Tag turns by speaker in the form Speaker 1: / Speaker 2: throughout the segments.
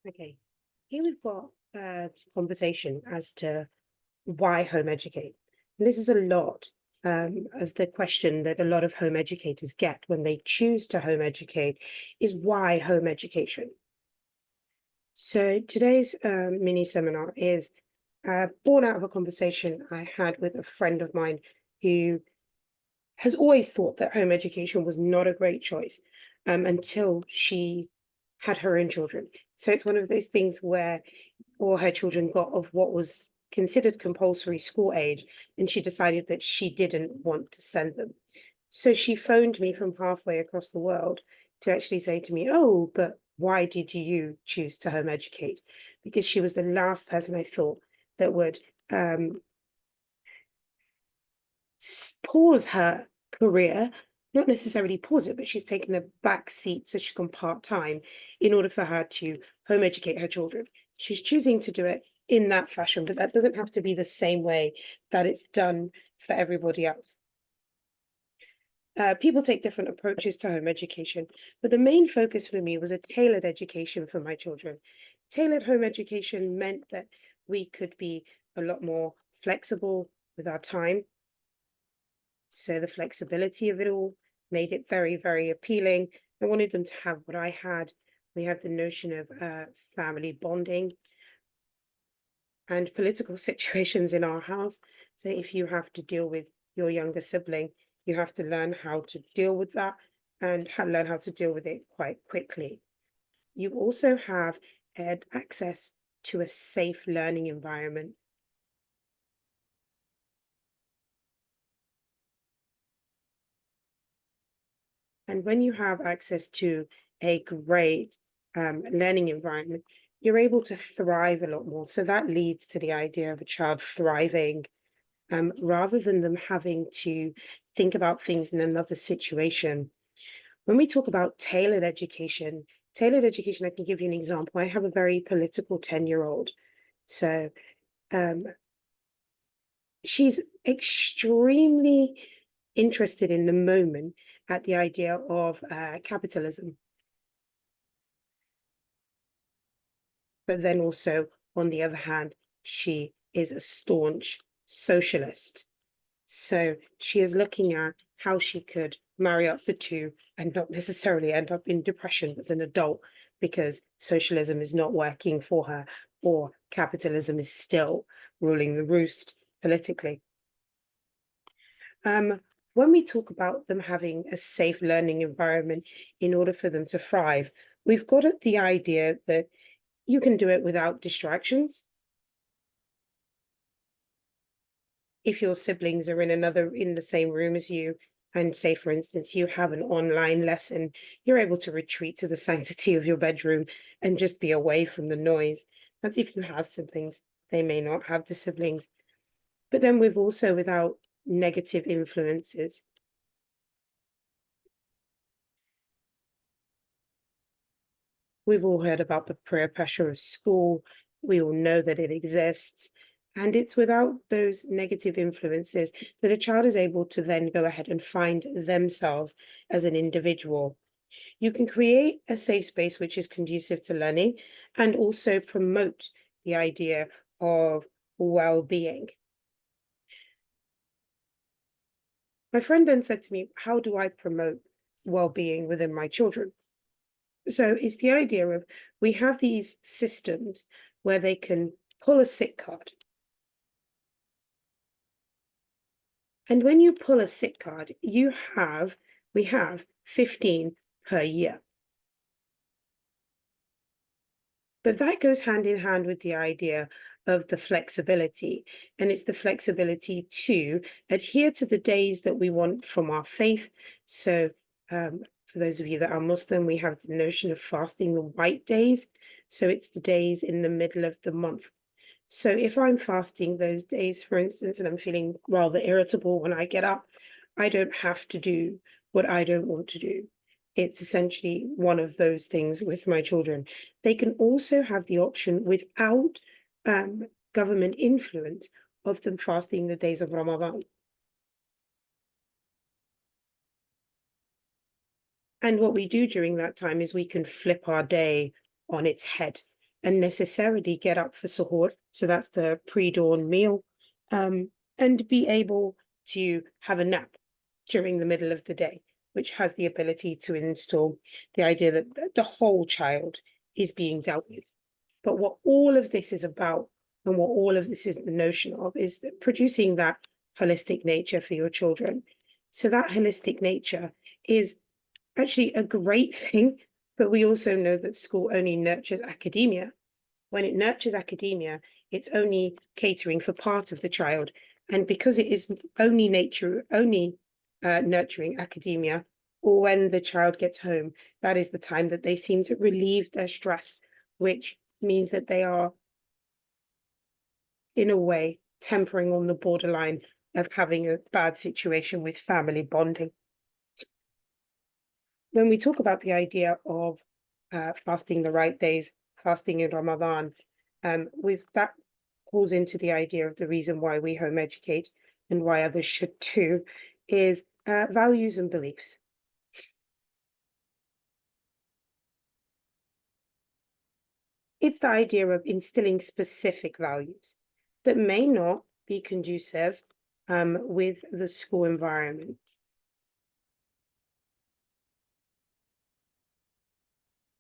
Speaker 1: Okay, here we've got a conversation as to why home educate. And this is a lot of the question that a lot of home educators get when they choose to home educate is why home education? So today's mini seminar is born out of a conversation I had with a friend of mine who has always thought that home education was not a great choice until she had her own children. So it's one of those things where all her children got of what was considered compulsory school age, and she decided that she didn't want to send them. So she phoned me from halfway across the world to actually say to me, "Oh, but why did you choose to home educate?" Because she was the last person I thought that would um, pause her career, not necessarily pause it, but she's taken a back seat so she can part-time in order for her to home educate her children. She's choosing to do it in that fashion, but that doesn't have to be the same way that it's done for everybody else. People take different approaches to home education, but the main focus for me was a tailored education for my children. Tailored home education meant that we could be a lot more flexible with our time. So the flexibility of it all made it very, very appealing. I wanted them to have what I had. We have the notion of family bonding and political situations in our house. So if you have to deal with your younger sibling, you have to learn how to deal with that and learn how to deal with it quite quickly. You also have access to a safe learning environment. And when you have access to a great learning environment, you're able to thrive a lot more. So that leads to the idea of a child thriving rather than them having to think about things in another situation. When we talk about tailored education, I can give you an example. I have a very political 10-year-old. So um, she's extremely interested in the moment at the idea of capitalism. But then also, on the other hand, she is a staunch socialist. So she is looking at how she could marry up the two and not necessarily end up in depression as an adult because socialism is not working for her or capitalism is still ruling the roost politically. When we talk about them having a safe learning environment in order for them to thrive, we've got at the idea that you can do it without distractions. If your siblings are in the same room as you, and say, for instance, you have an online lesson, you're able to retreat to the sanctity of your bedroom and just be away from the noise. That's if you have siblings. They may not have the siblings. But then we've also without negative influences. We've all heard about the peer pressure of school. We all know that it exists. And it's without those negative influences that a child is able to then go ahead and find themselves as an individual. You can create a safe space which is conducive to learning and also promote the idea of well-being. My friend then said to me, how do I promote well-being within my children? So it's the idea of we have these systems where they can pull a sick card. And when you pull a sick card, we have 15 per year. But that goes hand in hand with the idea of the flexibility. And it's the flexibility to adhere to the days that we want from our faith. So for those of you that are Muslim, we have the notion of fasting the white days. So it's the days in the middle of the month. So if I'm fasting those days, for instance, and I'm feeling rather irritable when I get up, I don't have to do what I don't want to do. It's essentially one of those things with my children. They can also have the option without government influence of them fasting the days of Ramadan. And what we do during that time is we can flip our day on its head unnecessarily get up for suhoor, so that's the pre-dawn meal, and be able to have a nap during the middle of the day, which has the ability to install the idea that the whole child is being dealt with. But what all of this is about, and what all of this is the notion of, is that producing that holistic nature for your children. So that holistic nature is actually a great thing, but we also know that school only nurtures academia. When it nurtures academia, it's only catering for part of the child. And because it is only nurturing academia, or when the child gets home, that is the time that they seem to relieve their stress, which means that they are, in a way, tempering on the borderline of having a bad situation with family bonding. When we talk about the idea of fasting the right days, fasting in Ramadan, that calls into the idea of the reason why we home educate and why others should too, is values and beliefs. It's the idea of instilling specific values that may not be conducive with the school environment.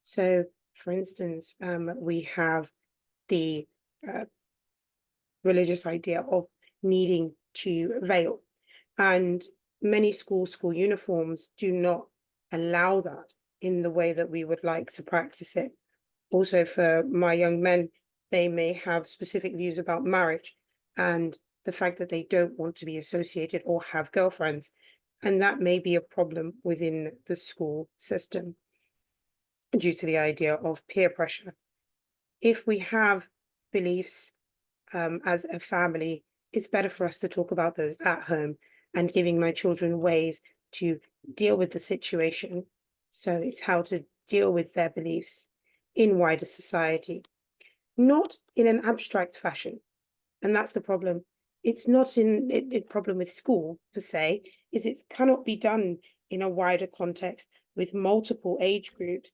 Speaker 1: So, for instance, we have the religious idea of needing to veil, and many school uniforms do not allow that in the way that we would like to practice it. Also, for my young men, they may have specific views about marriage and the fact that they don't want to be associated or have girlfriends, and that may be a problem within the school system due to the idea of peer pressure. If we have beliefs as a family, it's better for us to talk about those at home and giving my children ways to deal with the situation. So it's how to deal with their beliefs in wider society, not in an abstract fashion. And that's the problem. It's not a problem with school per se, is it cannot be done in a wider context with multiple age groups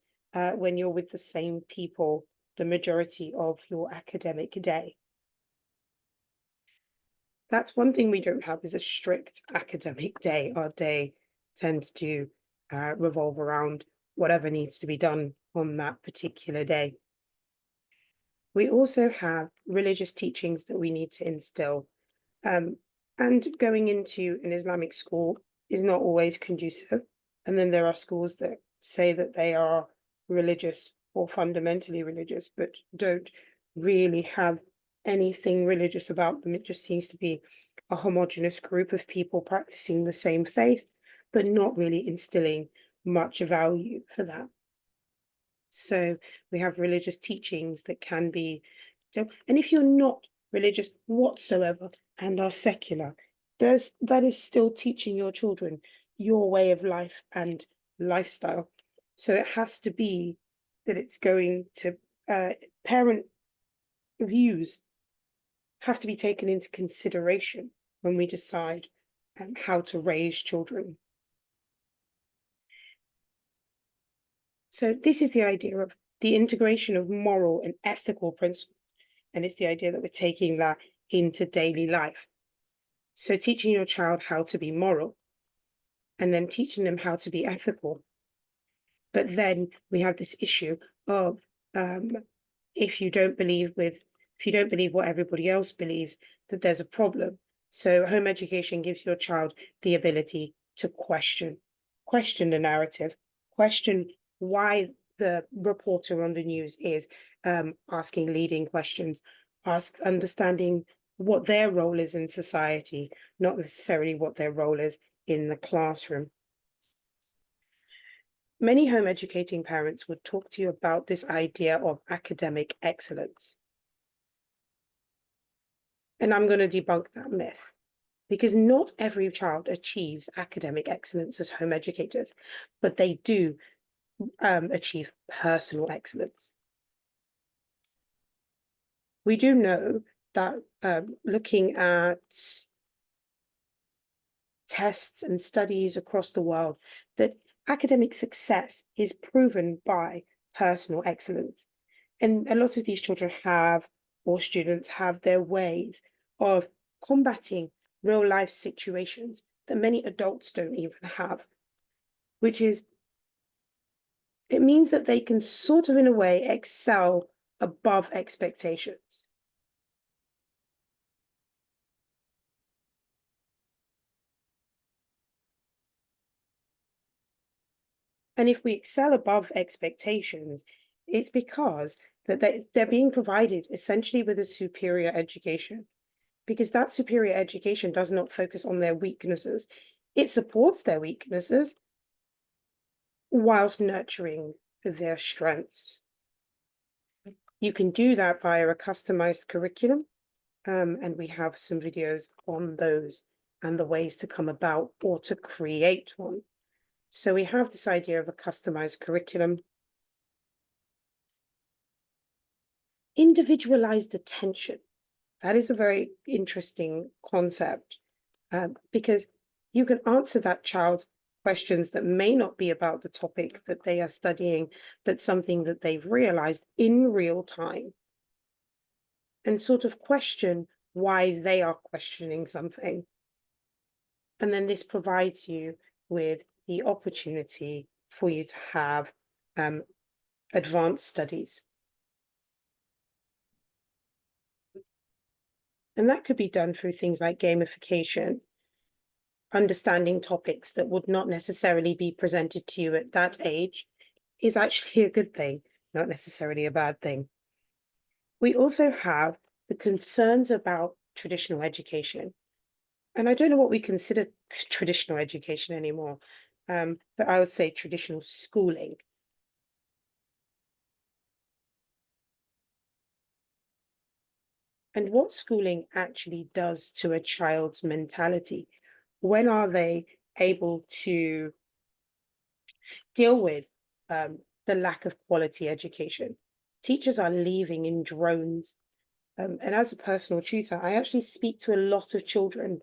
Speaker 1: when you're with the same people the majority of your academic day. That's one thing we don't have, is a strict academic day. Our day tends to revolve around whatever needs to be done on that particular day. We also have religious teachings that we need to instill. And going into an Islamic school is not always conducive. And then there are schools that say that they are religious or fundamentally religious, but don't really have anything religious about them. It just seems to be a homogenous group of people practicing the same faith, but not really instilling much value for that. So we have religious teachings that can be, and if you're not religious whatsoever and are secular, that is still teaching your children your way of life and lifestyle. So it has to be that it's going to parent views have to be taken into consideration when we decide how to raise children. So this is the idea of the integration of moral and ethical principles. And it's the idea that we're taking that into daily life. So teaching your child how to be moral and then teaching them how to be ethical. But then we have this issue of if you don't believe what everybody else believes, that there's a problem. So home education gives your child the ability to question the narrative, question why the reporter on the news is asking leading questions, understanding what their role is in society, not necessarily what their role is in the classroom. Many home educating parents would talk to you about this idea of academic excellence. And I'm going to debunk that myth, because not every child achieves academic excellence as home educators, but they do achieve personal excellence. We do know that looking at tests and studies across the world, that academic success is proven by personal excellence. And a lot of these children have, or students have, their ways of combating real life situations that many adults don't even have, which is, it means that they can sort of, in a way, excel above expectations. And if we excel above expectations, it's because that they're being provided essentially with a superior education, because that superior education does not focus on their weaknesses. It supports their weaknesses whilst nurturing their strengths. You can do that via a customized curriculum, and we have some videos on those and the ways to come about or to create one. So we have this idea of a customized curriculum. Individualized attention. That is a very interesting concept, because you can answer that child's questions that may not be about the topic that they are studying, but something that they've realized in real time, and sort of question why they are questioning something. And then this provides you with the opportunity for you to have advanced studies. And that could be done through things like gamification, understanding topics that would not necessarily be presented to you at that age is actually a good thing, not necessarily a bad thing. We also have the concerns about traditional education. And I don't know what we consider traditional education anymore, but I would say traditional schooling. And what schooling actually does to a child's mentality. When are they able to deal with the lack of quality education? Teachers are leaving in drones. And as a personal tutor, I actually speak to a lot of children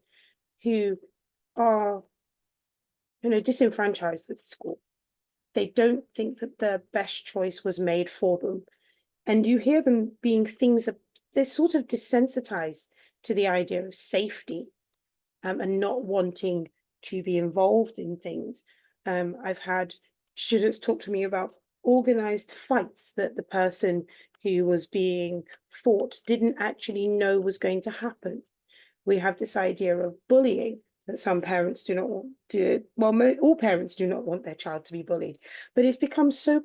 Speaker 1: who are, disenfranchised with school. They don't think that the best choice was made for them. And you hear them being things that they're sort of desensitized to the idea of safety, and not wanting to be involved in things. I've had students talk to me about organized fights that the person who was being fought didn't actually know was going to happen. We have this idea of bullying that some parents do not want to, well, all parents do not want their child to be bullied, but it's become so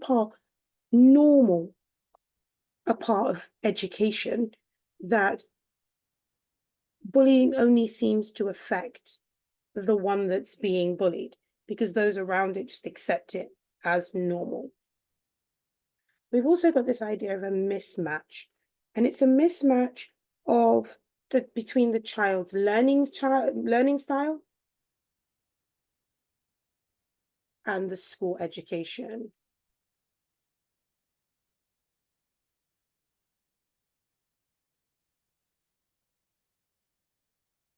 Speaker 1: normal a part of education that bullying only seems to affect the one that's being bullied, because those around it just accept it as normal. We've also got this idea of a mismatch, and it's a mismatch of between the child's learning style and the school education.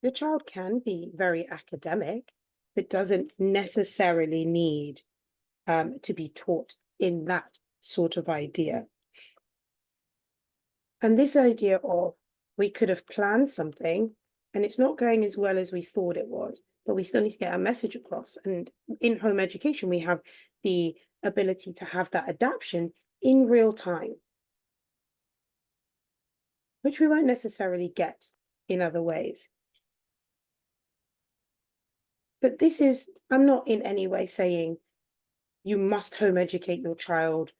Speaker 1: Your child can be very academic, but doesn't necessarily need to be taught in that sort of idea. And this idea of we could have planned something and it's not going as well as we thought it was, but we still need to get our message across. And in home education, we have the ability to have that adaptation in real time, which we won't necessarily get in other ways. But this is, I'm not in any way saying you must home educate your child,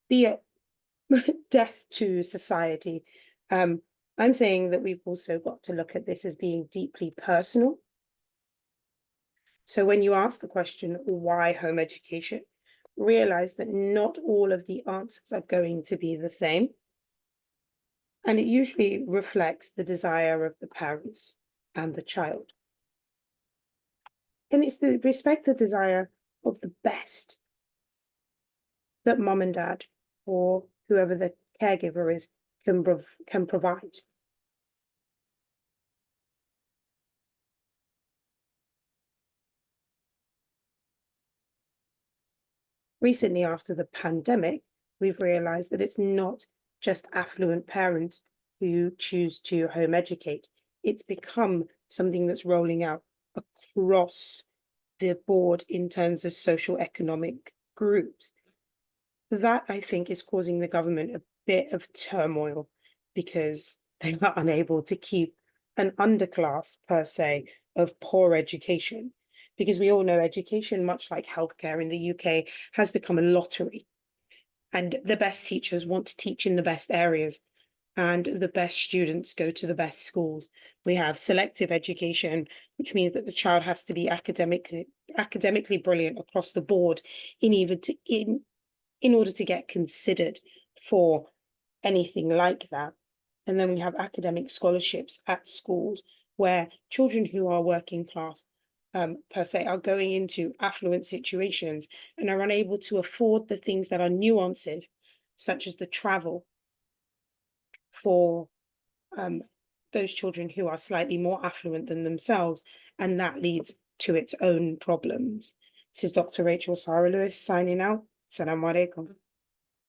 Speaker 1: be it death to society. I'm saying that we've also got to look at this as being deeply personal. So when you ask the question, why home education, realize that not all of the answers are going to be the same. And it usually reflects the desire of the parents and the child. And it's the respect the desire of the best that mom and dad or whoever the caregiver is can provide. Recently, after the pandemic, we've realized that it's not just affluent parents who choose to home educate. It's become something that's rolling out across the board in terms of social economic groups. That, I think, is causing the government a bit of turmoil because they are unable to keep an underclass, per se, of poor education. Because we all know education, much like healthcare in the UK, has become a lottery. And the best teachers want to teach in the best areas, and the best students go to the best schools. We have selective education, which means that the child has to be academically brilliant across the board in order to get considered for anything like that. And then we have academic scholarships at schools where children who are working class, per se, are going into affluent situations and are unable to afford the things that are nuances, such as the travel for those children who are slightly more affluent than themselves. And that leads to its own problems. This is Dr. Rachel Sarah Lewis signing out. Assalamu alaikum.